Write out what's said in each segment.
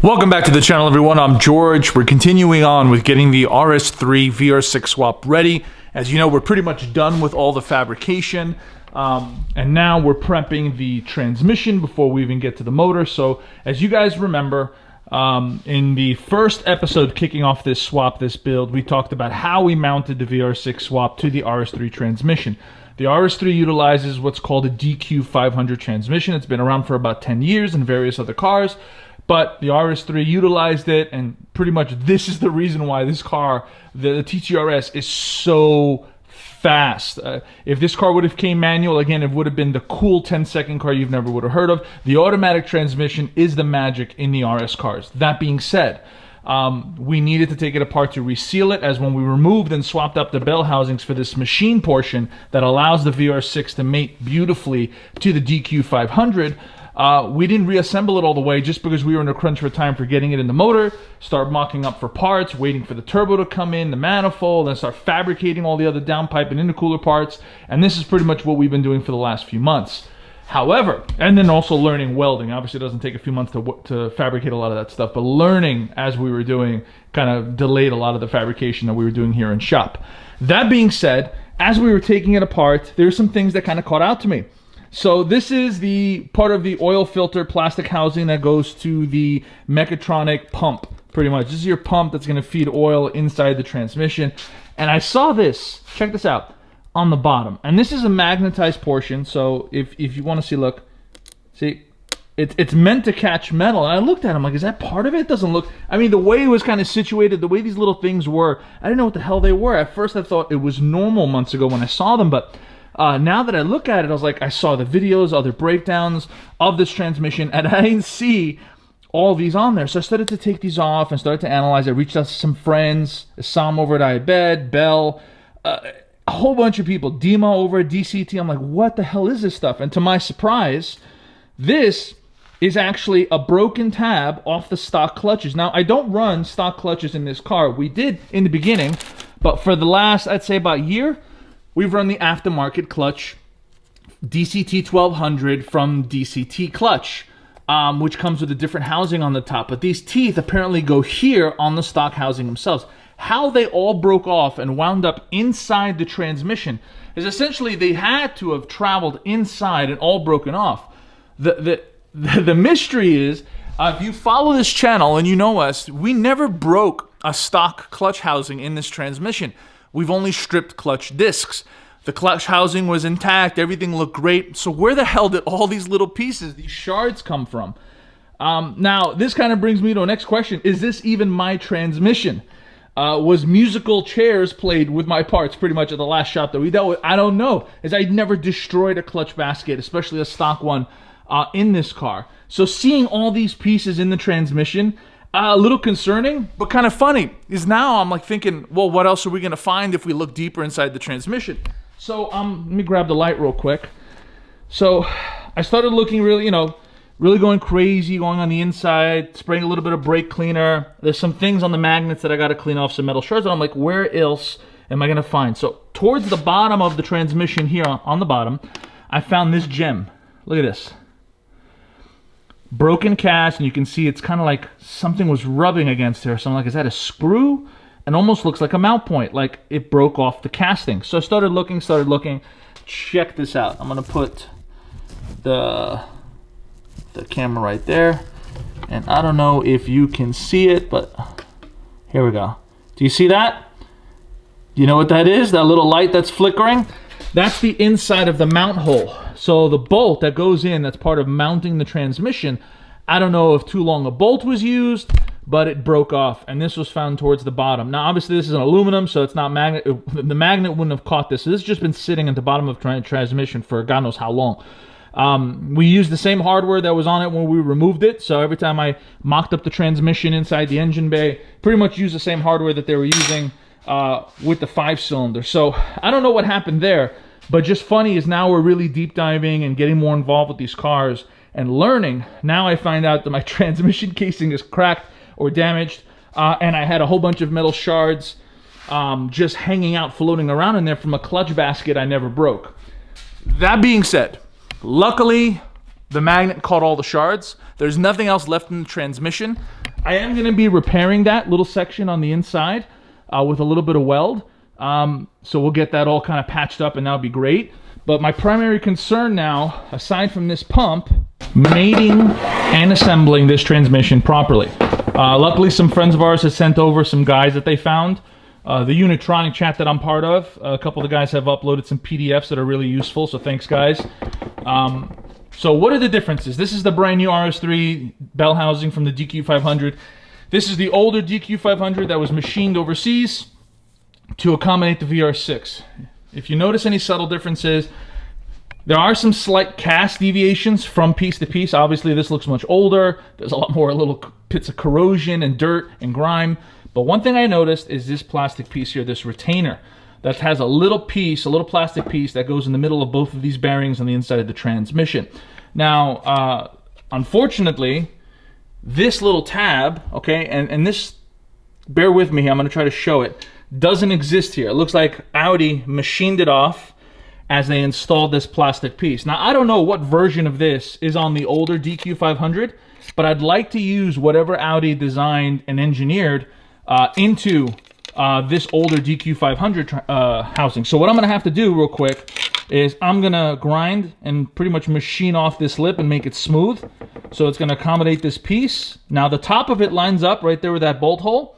Welcome back to the channel, everyone. I'm George. We're continuing on with getting the RS3 VR6 swap ready. As you know, we're pretty much done with all the fabrication, and now we're prepping the transmission before we even get to the motor. So as you guys remember, in the first episode kicking off this swap, this build, we talked about how we mounted the VR6 swap to the RS3 transmission. The RS3 utilizes what's called a DQ500 transmission. It's been around for about 10 years in various other cars. But the RS3 utilized it, and pretty much this is the reason why this car, the TTRS, is so fast. If this car would have came manual, again, it would have been the cool 10-second car you've never would have heard of. The automatic transmission is the magic in the RS cars. That being said, we needed to take it apart to reseal it, as when we removed and swapped up the bell housings for this machine portion that allows the VR6 to mate beautifully to the DQ500, we didn't reassemble it all the way just because we were in a crunch for time for getting it in the motor, start mocking up for parts, waiting for the turbo to come in, the manifold, and start fabricating all the other downpipe and intercooler parts. And this is pretty much what we've been doing for the last few months. However, and then also learning welding. Obviously, it doesn't take a few months to fabricate a lot of that stuff, but learning as we were doing kind of delayed a lot of the fabrication that we were doing here in shop. That being said, as we were taking it apart, there's some things that kind of caught out to me. So this is the part of the oil filter plastic housing that goes to the mechatronic pump, pretty much. This is your pump that's going to feed oil inside the transmission. And I saw this, check this out, on the bottom. And this is a magnetized portion, so if you want to see, look, see, it's meant to catch metal. And I looked at it, I'm like, is that part of it? It doesn't look, I mean, the way it was kind of situated, the way these little things were, I didn't know what the hell they were. At first I thought it was normal months ago when I saw them, but now that I look at it, I was like, I saw the videos, other breakdowns of this transmission, and I didn't see all these on there. So I started to take these off and started to analyze. I reached out to some friends, Sam over at iBed, Bell, a whole bunch of people, Dima over at DCT. I'm like, what the hell is this stuff? And to my surprise, this is actually a broken tab off the stock clutches. Now, I don't run stock clutches in this car. We did in the beginning, but for the last, I'd say about a year, we've run the aftermarket clutch, DCT 1200 from DCT Clutch, which comes with a different housing on the top. But these teeth apparently go here on the stock housing themselves. How they all broke off and wound up inside the transmission is essentially they had to have traveled inside and all broken off. The mystery is, if you follow this channel and you know us, we never broke a stock clutch housing in this transmission. We've only stripped clutch discs. The clutch housing was intact. Everything looked great. So where the hell did all these little pieces, these shards, come from? Now, this kind of brings me to the next question. Is this even my transmission? Was musical chairs played with my parts pretty much at the last shop that we dealt with? I don't know, as I never destroyed a clutch basket, especially a stock one, in this car. So seeing all these pieces in the transmission, a little concerning, but kind of funny, is now I'm like thinking, well, what else are we going to find if we look deeper inside the transmission? So let me grab the light real quick. So I started looking really, really going crazy, going on the inside, spraying a little bit of brake cleaner. There's some things on the magnets that I got to clean off, some metal shards, and I'm like, where else am I going to find? So towards the bottom of the transmission here, on the bottom, I found this gem. Look at this. Broken cast, and you can see it's kind of like something was rubbing against there. So I'm like, is that a screw? And almost looks like a mount point, like it broke off the casting. So I started looking. Check this out. I'm gonna put the camera right there, and I don't know if you can see it, but here we go. Do you see that? Do you know what that is? That little light that's flickering? That's the inside of the mount hole. So the bolt that goes in, that's part of mounting the transmission, I don't know if too long a bolt was used, but it broke off, and this was found towards the bottom. Now, obviously, this is an aluminum, so it's not magnet. The magnet wouldn't have caught this. So this has just been sitting at the bottom of transmission for God knows how long. We used the same hardware that was on it when we removed it, so every time I mocked up the transmission inside the engine bay, pretty much used the same hardware that they were using with the 5-cylinder. So I don't know what happened there, but just funny is now we're really deep diving and getting more involved with these cars and learning. Now I find out that my transmission casing is cracked or damaged, and I had a whole bunch of metal shards just hanging out, floating around in there from a clutch basket I never broke. That being said, luckily the magnet caught all the shards. There's nothing else left in the transmission. I am going to be repairing that little section on the inside with a little bit of weld. So we'll get that all kind of patched up, and that'll be great. But my primary concern now, aside from this pump, mating and assembling this transmission properly. Luckily, some friends of ours have sent over some guides that they found. The Unitronic chat that I'm part of, a couple of the guys have uploaded some PDFs that are really useful, so thanks, guys. So what are the differences? This is the brand new RS3 bell housing from the DQ500. This is the older DQ500 that was machined overseas to accommodate the VR6. If you notice any subtle differences, there are some slight cast deviations from piece to piece. Obviously, this looks much older. There's a lot more little bits of corrosion and dirt and grime. But one thing I noticed is this plastic piece here, this retainer, that has a little piece, a little plastic piece that goes in the middle of both of these bearings on the inside of the transmission. Now, unfortunately, this little tab, okay, and this, bear with me here, I'm going to try to show it, doesn't exist here. It looks like Audi machined it off as they installed this plastic piece. Now, I don't know what version of this is on the older DQ500, but I'd like to use whatever Audi designed and engineered into this older DQ500 housing. So what I'm going to have to do real quick is I'm going to grind and pretty much machine off this lip and make it smooth. So it's going to accommodate this piece. Now, the top of it lines up right there with that bolt hole,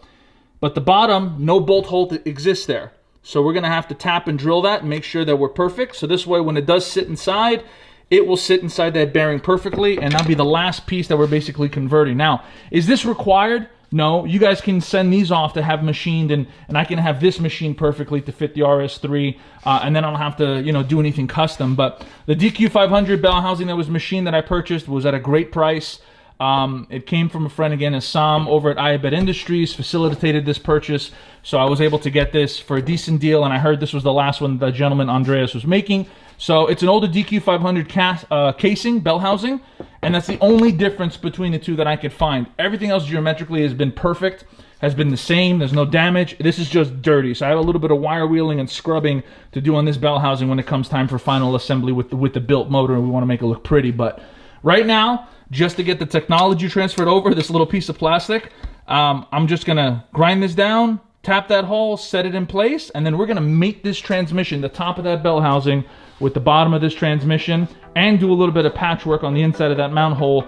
but the bottom, no bolt hole exists there. So we're going to have to tap and drill that and make sure that we're perfect. So this way, when it does sit inside, it will sit inside that bearing perfectly, and that'll be the last piece that we're basically converting. Now, is this required? No. You guys can send these off to have machined, and I can have this machined perfectly to fit the RS3, and then I don't have to, you know, do anything custom. But the DQ500 bell housing that was machined that I purchased was at a great price. It came from a friend, again, Assam, over at iBet Industries, facilitated this purchase. So I was able to get this for a decent deal, and I heard this was the last one the gentleman Andreas was making. So it's an older DQ500 casing, bell housing, and that's the only difference between the two that I could find. Everything else geometrically has been perfect, has been the same. There's no damage. This is just dirty. So I have a little bit of wire wheeling and scrubbing to do on this bell housing when it comes time for final assembly with the built motor, and we want to make it look pretty. But right now, just to get the technology transferred over, this little piece of plastic, I'm just going to grind this down, tap that hole, set it in place, and then we're going to mate this transmission, the top of that bell housing, with the bottom of this transmission, and do a little bit of patchwork on the inside of that mount hole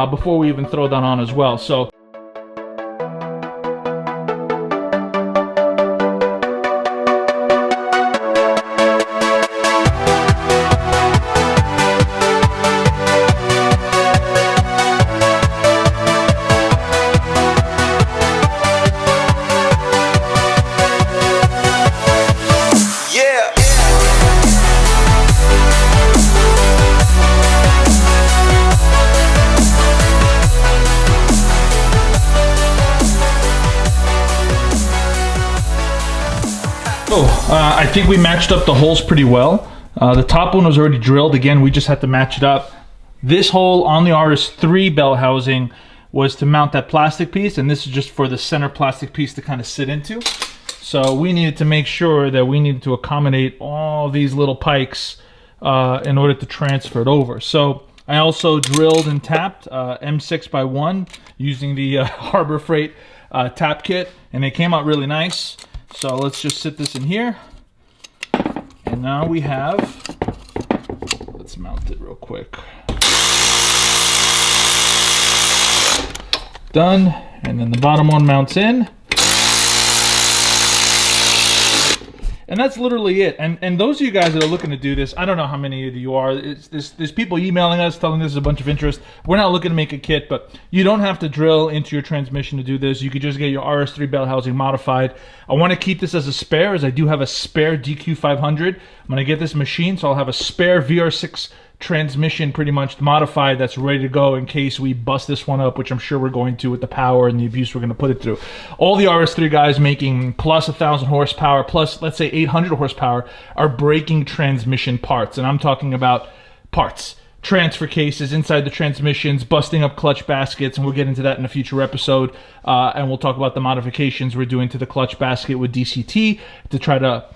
before we even throw that on as well. So I think we matched up the holes pretty well. The top one was already drilled. Again, we just had to match it up. This hole on the RS3 bell housing was to mount that plastic piece, and this is just for the center plastic piece to kind of sit into. So we needed to make sure that we needed to accommodate all these little pikes in order to transfer it over. So I also drilled and tapped M6x1 using the Harbor Freight tap kit, and they came out really nice. So let's just sit this in here. And now we have, let's mount it real quick. Done. And then the bottom one mounts in. And that's literally it. And those of you guys that are looking to do this, I don't know how many of you are. There's people emailing us telling us there's a bunch of interest. We're not looking to make a kit, but you don't have to drill into your transmission to do this. You could just get your RS3 bell housing modified. I want to keep this as a spare, as I do have a spare DQ500. I'm going to get this machine, so I'll have a spare VR6 transmission pretty much modified that's ready to go in case we bust this one up, which I'm sure we're going to with the power and the abuse we're going to put it through. All the RS3 guys making plus 1,000 horsepower, plus let's say 800 horsepower, are breaking transmission parts. And I'm talking about parts, transfer cases inside the transmissions, busting up clutch baskets, and we'll get into that in a future episode. And we'll talk about the modifications we're doing to the clutch basket with DCT to try to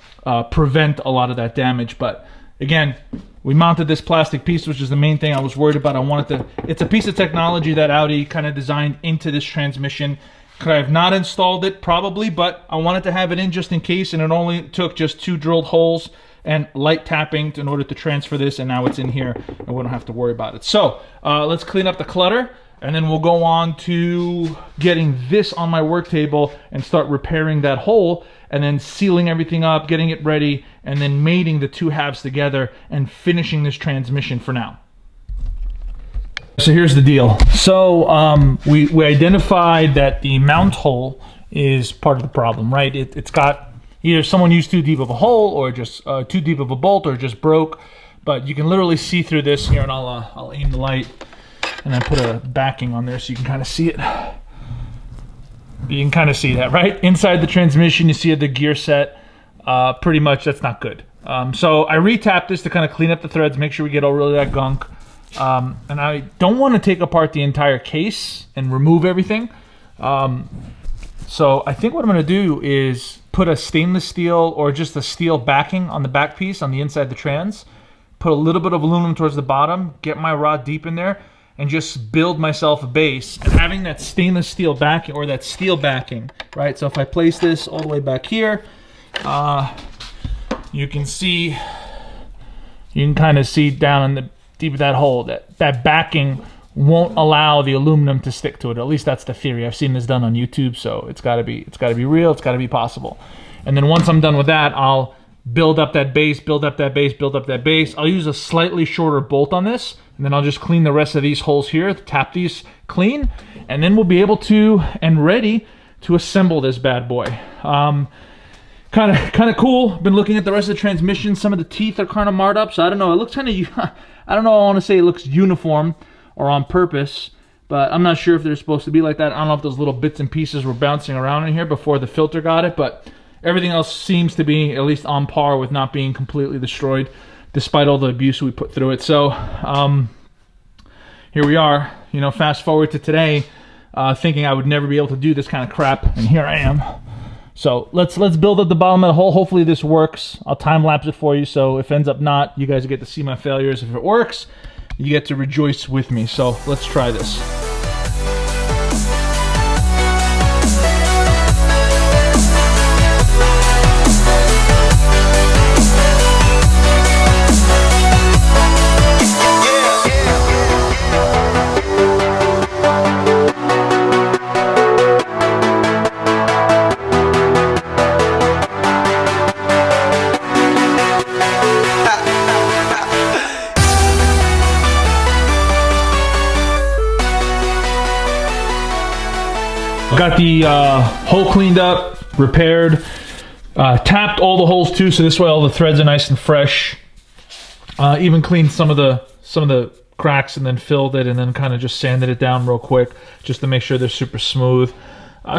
prevent a lot of that damage. But again, we mounted this plastic piece, which is the main thing I was worried about. I wanted to, it's a piece of technology that Audi kind of designed into this transmission. Could I have not installed it? Probably, but I wanted to have it in just in case, and it only took just 2 drilled holes and light tapping in order to transfer this, and now it's in here, and we don't have to worry about it. So let's clean up the clutter, and then we'll go on to getting this on my work table and start repairing that hole, and then sealing everything up, getting it ready, and then mating the 2 halves together and finishing this transmission for now. So here's the deal. So we identified that the mount hole is part of the problem, right? It's got either someone used too deep of a hole, or just too deep of a bolt, or just broke. But you can literally see through this here, and I'll aim the light and then put a backing on there so you can kind of see it. You can kind of see that, right? Inside the transmission, you see the gear set. Pretty much, that's not good. So I retapped this to kind of clean up the threads, make sure we get all rid of that gunk. And I don't want to take apart the entire case and remove everything. So I think what I'm going to do is put a stainless steel or just a steel backing on the back piece on the inside the trans, put a little bit of aluminum towards the bottom, get my rod deep in there, and just build myself a base. And having that stainless steel backing, or that steel backing, right? So if I place this all the way back here, you can kind of see down in the deep of that hole that backing won't allow the aluminum to stick to it. At least that's the theory. I've seen this done on YouTube, so it's got to be real. It's got to be possible. And then once I'm done with that, I'll build up that base, build up that base, build up that base. I'll use a slightly shorter bolt on this, and then I'll just clean the rest of these holes here, tap these clean, and then we'll be able to and ready to assemble this bad boy. Kind of cool. Been looking at the rest of the transmission. Some of the teeth are kind of marred up, so I don't know. It looks kind of, I don't know. I want to say it looks uniform or on purpose, but I'm not sure if they're supposed to be like that. I don't know if those little bits and pieces were bouncing around in here before the filter got it, but everything else seems to be at least on par with not being completely destroyed, despite all the abuse we put through it. So here we are. You know, fast forward to today, thinking I would never be able to do this kind of crap, and here I am. So let's build up the bottom of the hole. Hopefully this works. I'll time lapse it for you, so if it ends up not, you guys get to see my failures. If it works, you get to rejoice with me. So let's try this. Got the hole cleaned up, repaired, tapped all the holes too, so this way all the threads are nice and fresh. Even cleaned some of the cracks and then filled it, and then kind of just sanded it down real quick just to make sure they're super smooth.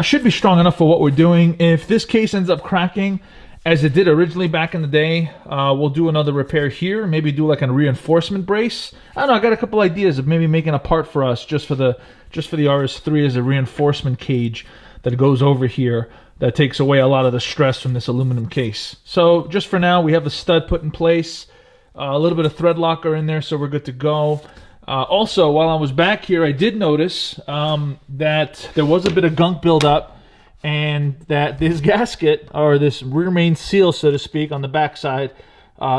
Should be strong enough for what we're doing. If this case ends up cracking, as it did originally back in the day, we'll do another repair here. Maybe do like a reinforcement brace. I don't know. I got a couple ideas of maybe making a part for us just for the RS3 as a reinforcement cage that goes over here that takes away a lot of the stress from this aluminum case. So just for now, we have the stud put in place, a little bit of thread locker in there, so we're good to go. Also, while I was back here, I did notice that there was a bit of gunk buildup, and that this gasket, or this rear main seal, so to speak, on the backside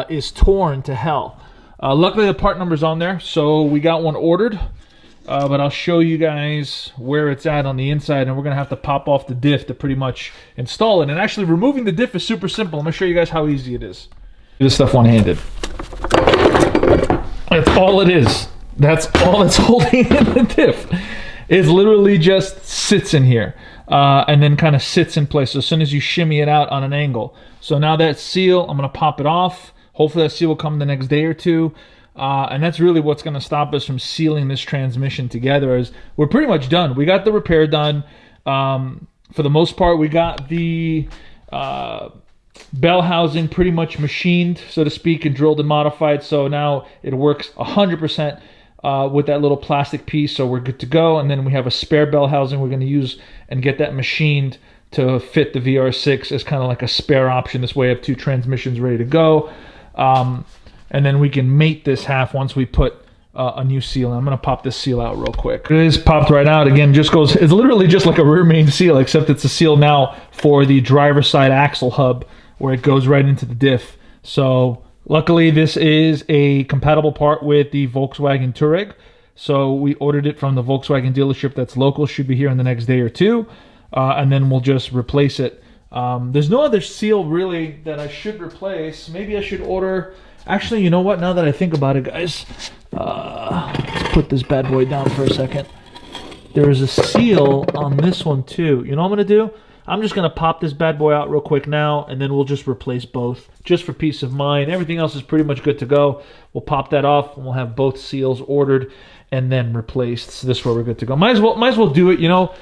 is torn to hell. Luckily, the part number's on there, so we got one ordered. But I'll show you guys where it's at on the inside, and we're going to have to pop off the diff to pretty much install it. And actually, removing the diff is super simple. I'm going to show you guys how easy it is. Do this stuff one-handed. That's all it is. That's all that's holding in the diff. It literally just sits in here and then kind of sits in place. So as soon as you shimmy it out on an angle. So now that seal, I'm going to pop it off. Hopefully that seal will come the next day or two. And that's really what's going to stop us from sealing this transmission together. Is we're pretty much done. We got the repair done. For the most part, we got the bell housing pretty much machined, so to speak, and drilled and modified. So now it works 100% with that little plastic piece, so we're good to go. And then we have a spare bell housing we're going to use and get that machined to fit the VR6 as kind of like a spare option. This way I have 2 transmissions ready to go. and then we can mate this half once we put a new seal. I'm going to pop this seal out real quick. It is popped right out. Again, just goes, it's literally just like a rear main seal, except it's a seal now for the driver's side axle hub where it goes right into the diff. So luckily this is a compatible part with the Volkswagen Touareg. So we ordered it from the Volkswagen dealership that's local, should be here in the next day or two. And then we'll just replace it. There's no other seal really that I should replace. Maybe I should order, actually, you know what, now that I think about it, guys, let's put this bad boy down for a second. There is a seal on this one too. You know what I'm gonna do? I'm just gonna pop this bad boy out real quick now, and then we'll just replace both, just for peace of mind. Everything else is pretty much good to go. We'll pop that off, and we'll have both seals ordered and then replaced. So this way we're good to go. Might as well do it, you know,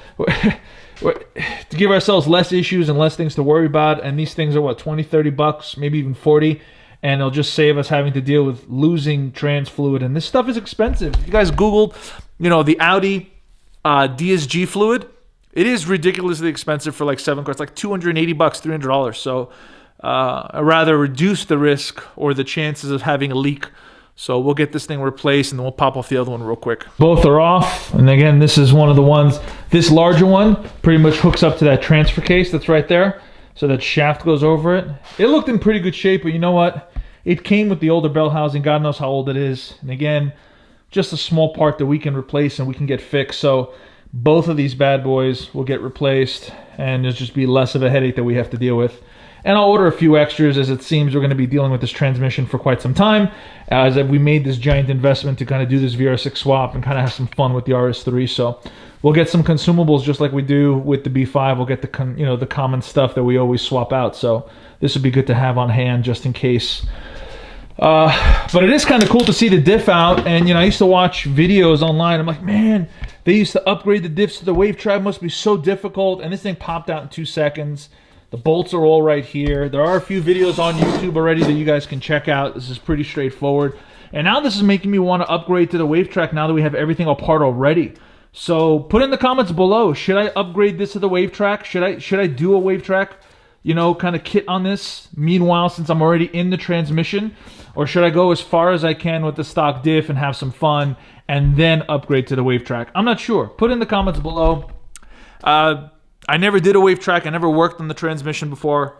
to give ourselves less issues and less things to worry about. And these things are what, 20, 30 bucks, maybe even 40. And it'll just save us having to deal with losing trans fluid. And this stuff is expensive. If you guys Googled, you know, the Audi DSG fluid, it is ridiculously expensive for like 7 cars, like 280 bucks, $300. So I'd rather reduce the risk or the chances of having a leak. So we'll get this thing replaced, and then we'll pop off the other one real quick. Both are off. And again, this is one of the ones, this larger one pretty much hooks up to that transfer case that's right there. So that shaft goes over it. It looked in pretty good shape, but you know what? It came with the older bell housing. God knows how old it is. And again, just a small part that we can replace and we can get fixed. So both of these bad boys will get replaced, and there's just be less of a headache that we have to deal with. And I'll order a few extras, as it seems we're going to be dealing with this transmission for quite some time, as we made this giant investment to kind of do this VR6 swap and kind of have some fun with the RS3. So we'll get some consumables just like we do with the B5. We'll get the the common stuff that we always swap out. So this would be good to have on hand just in case. But it is kind of cool to see the diff out. And I used to watch videos online. I'm like, man, they used to upgrade the diffs to the wave track. Must be so difficult. And this thing popped out in 2 seconds. The bolts are all right here. There are a few videos on YouTube already that you guys can check out. This is pretty straightforward. And now this is making me want to upgrade to the wave track now that we have everything apart already. So put in the comments below, should I upgrade this to the wave track? Should I do a wave track, kind of kit on this? Meanwhile, since I'm already in the transmission, or should I go as far as I can with the stock diff and have some fun and then upgrade to the wave track? I'm not sure. Put in the comments below. I never did a wave track. I never worked on the transmission before.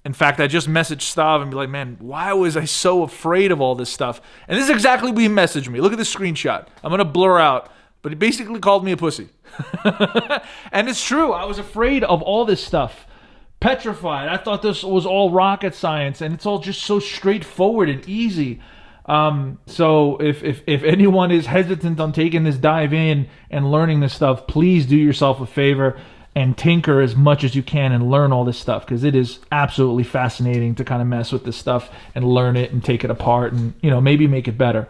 In fact, I just messaged Stav and be like, man, why was I so afraid of all this stuff? And this is exactly what he messaged me. Look at this screenshot. I'm going to blur out. But he basically called me a pussy. And it's true. I was afraid of all this stuff. Petrified. I thought this was all rocket science. And it's all just so straightforward and easy. So if anyone is hesitant on taking this dive in and learning this stuff, please do yourself a favor and tinker as much as you can and learn all this stuff, because it is absolutely fascinating to kind of mess with this stuff and learn it and take it apart and maybe make it better.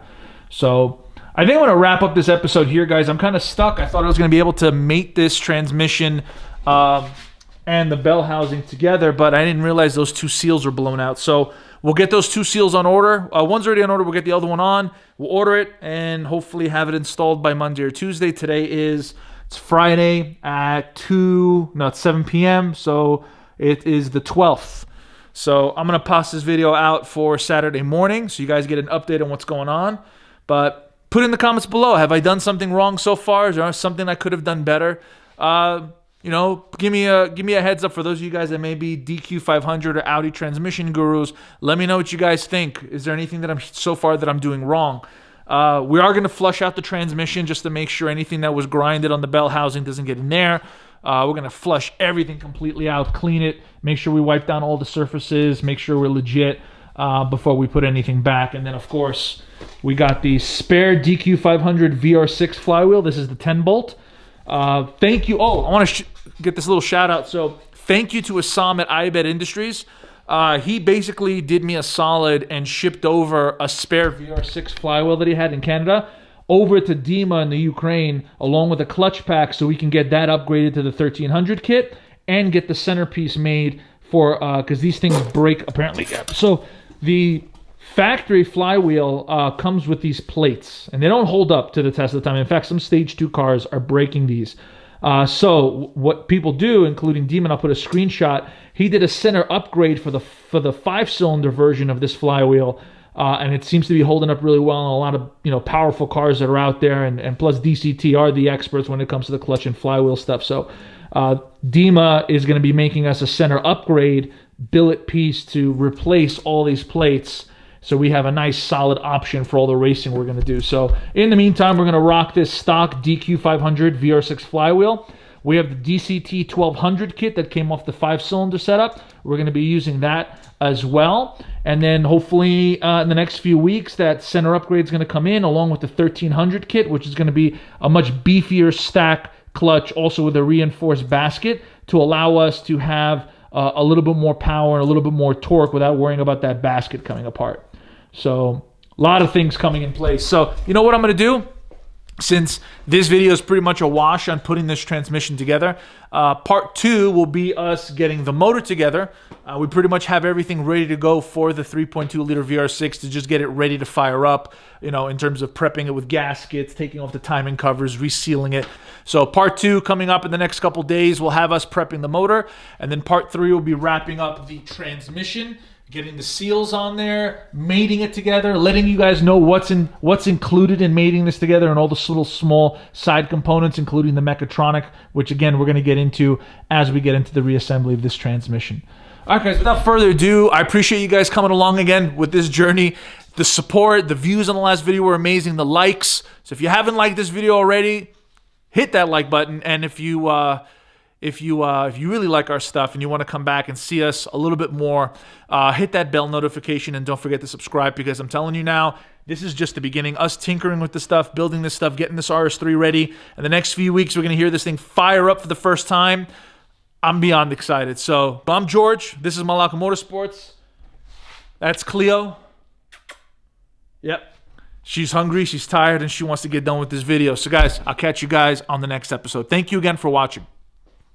So I think I'm going to wrap up this episode here, guys. I'm kind of stuck. I thought I was going to be able to mate this transmission and the bell housing together, but I didn't realize those 2 seals were blown out. So we'll get those 2 seals on order. One's already on order. We'll get the other one on. We'll order it and hopefully have it installed by Monday or Tuesday. Today it's Friday at 7 p.m. So it is the 12th. So I'm going to post this video out for Saturday morning so you guys get an update on what's going on. But put in the comments below, have I done something wrong so far? Is there something I could have done better? Give me a heads up for those of you guys that may be DQ500 or Audi transmission gurus. Let me know what you guys think. Is there anything that I'm doing wrong? We are going to flush out the transmission just to make sure anything that was grinded on the bell housing doesn't get in there. We're going to flush everything completely out, clean it, make sure we wipe down all the surfaces, make sure we're legit before we put anything back. And then, of course, we got the spare DQ500 VR6 flywheel. This is the 10-bolt. Thank you. Oh, I want to get this little shout out. So thank you to Assam at iBet Industries. He basically did me a solid and shipped over a spare VR6 flywheel that he had in Canada over to Dima in the Ukraine, along with a clutch pack, so we can get that upgraded to the 1300 kit and get the centerpiece made for, because these things break apparently. So the factory flywheel comes with these plates, and they don't hold up to the test of time. In fact, some stage 2 cars are breaking these. So what people do, including Demon, I'll put a screenshot. He did a center upgrade for the 5-cylinder version of this flywheel, and it seems to be holding up really well in a lot of powerful cars that are out there, and plus DCT are the experts when it comes to the clutch and flywheel stuff. So DEMA is going to be making us a center upgrade billet piece to replace all these plates, so we have a nice solid option for all the racing we're going to do. So in the meantime, we're going to rock this stock DQ500 VR6 flywheel. We have the DCT 1200 kit that came off the 5-cylinder setup. We're going to be using that as well. And then hopefully in the next few weeks, that center upgrade is going to come in along with the 1300 kit, which is going to be a much beefier stack clutch, also with a reinforced basket, to allow us to have a little bit more power and a little bit more torque without worrying about that basket coming apart. So a lot of things coming in place. So you know what I'm going to do? Since this video is pretty much a wash on putting this transmission together, part 2 will be us getting the motor together. We pretty much have everything ready to go for the 3.2 liter VR6 to just get it ready to fire up, in terms of prepping it with gaskets, taking off the timing covers, resealing it. So part 2 coming up in the next couple days will have us prepping the motor, and then part 3 will be wrapping up the transmission, getting the seals on there, mating it together, letting you guys know what's included in mating this together, and all the little small side components, including the mechatronic, which again we're going to get into as we get into the reassembly of this transmission. All right, guys, without further ado, I appreciate you guys coming along again with this journey. The support, the views on the last video were amazing, the likes. So if you haven't liked this video already, hit that like button, and if you really like our stuff and you want to come back and see us a little bit more, hit that bell notification, and don't forget to subscribe, because I'm telling you now, this is just the beginning. Us tinkering with the stuff, building this stuff, getting this RS3 ready. And the next few weeks, we're going to hear this thing fire up for the first time. I'm beyond excited. So I'm George. This is Malaka Motorsports. That's Cleo. Yep. She's hungry, she's tired, and she wants to get done with this video. So guys, I'll catch you guys on the next episode. Thank you again for watching.